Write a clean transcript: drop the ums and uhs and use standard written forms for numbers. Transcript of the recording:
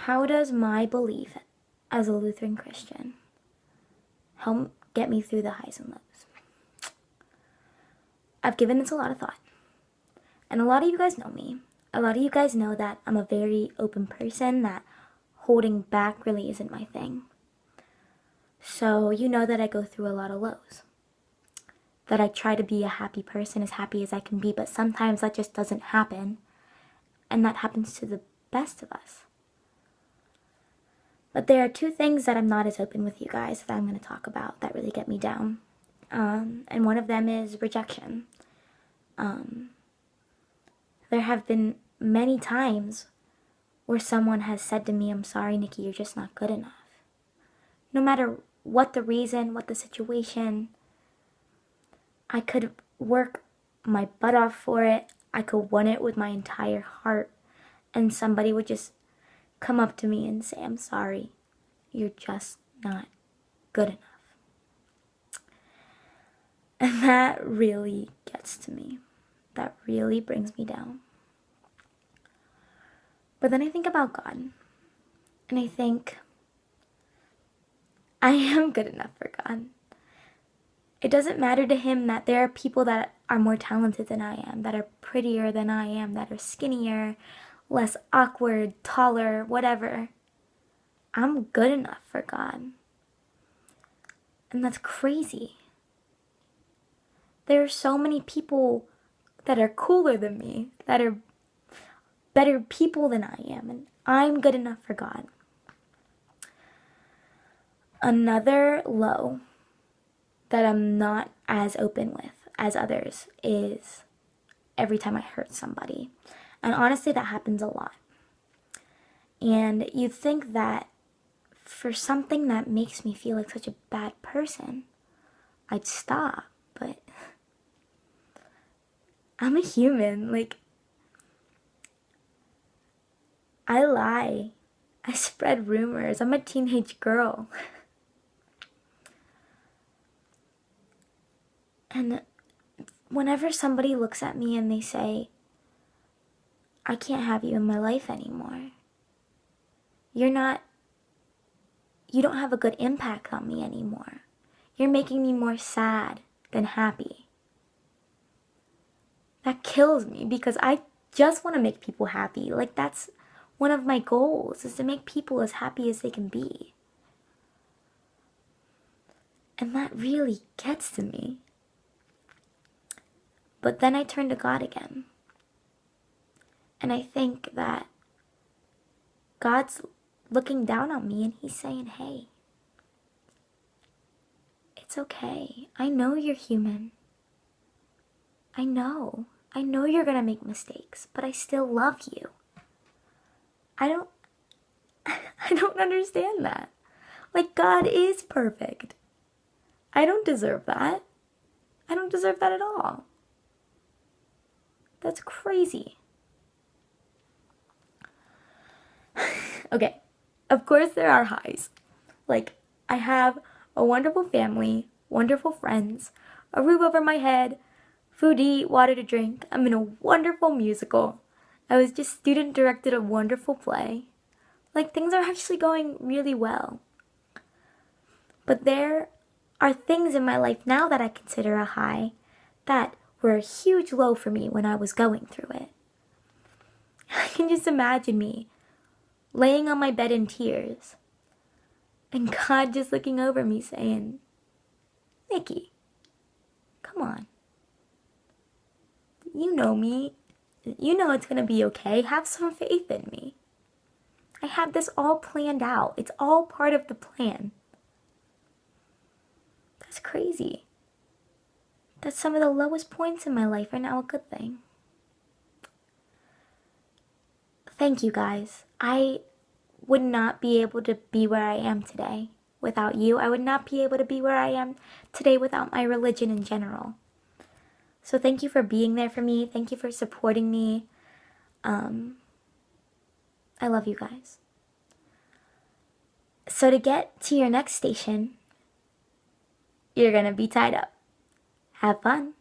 How does my belief as a Lutheran Christian help get me through the highs and lows? I've given this a lot of thought. And a lot of you guys know me. A lot of you guys know that I'm a very open person, that holding back really isn't my thing. So you know that I go through a lot of lows. That I try to be a happy person, as happy as I can be, but sometimes that just doesn't happen. And that happens to the best of us. But there are two things that I'm not as open with you guys that I'm going to talk about that really get me down. And one of them is rejection. There have been many times where someone has said to me, "I'm sorry, Nikki, you're just not good enough." No matter what the reason, what the situation, I could work my butt off for it. I could want it with my entire heart. And somebody would just come up to me and say, "I'm sorry, you're just not good enough." And that really gets to me. That really brings me down. But then I think about God. And I think, I am good enough for God. It doesn't matter to him that there are people that are more talented than I am, that are prettier than I am, that are skinnier, less awkward, taller, whatever. I'm good enough for God. And that's crazy. There are so many people that are cooler than me, that are better people than I am, and I'm good enough for God. Another low that I'm not as open with as others is every time I hurt somebody. And honestly, that happens a lot. And you'd think that for something that makes me feel like such a bad person, I'd stop, but I'm a human. Like, I lie. I spread rumors. I'm a teenage girl. And whenever somebody looks at me and they say, "I can't have you in my life anymore. You don't have a good impact on me anymore. You're making me more sad than happy." That kills me because I just want to make people happy. Like, that's one of my goals, is to make people as happy as they can be. And that really gets to me. But then I turn to God again. And I think that God's looking down on me and he's saying, "Hey, it's okay. I know you're human. I know you're gonna make mistakes, but I still love you." I don't understand that. Like, God is perfect. I don't deserve that. I don't deserve that at all. That's crazy. Okay, of course there are highs. Like, I have a wonderful family, wonderful friends, a roof over my head, food to eat, water to drink. I'm in a wonderful musical. I was just student directed a wonderful play. Like, things are actually going really well. But there are things in my life now that I consider a high that were a huge low for me when I was going through it. I can just imagine me laying on my bed in tears and God just looking over me saying, "Nikki, come on. You know me. You know it's gonna be okay. Have some faith in me. I have this all planned out. It's all part of the plan." That's crazy. That some of the lowest points in my life are now a good thing. Thank you guys. I would not be able to be where I am today without you. I would not be able to be where I am today without my religion in general. So thank you for being there for me. Thank you for supporting me. I love you guys. So to get to your next station, you're gonna be tied up. Have fun.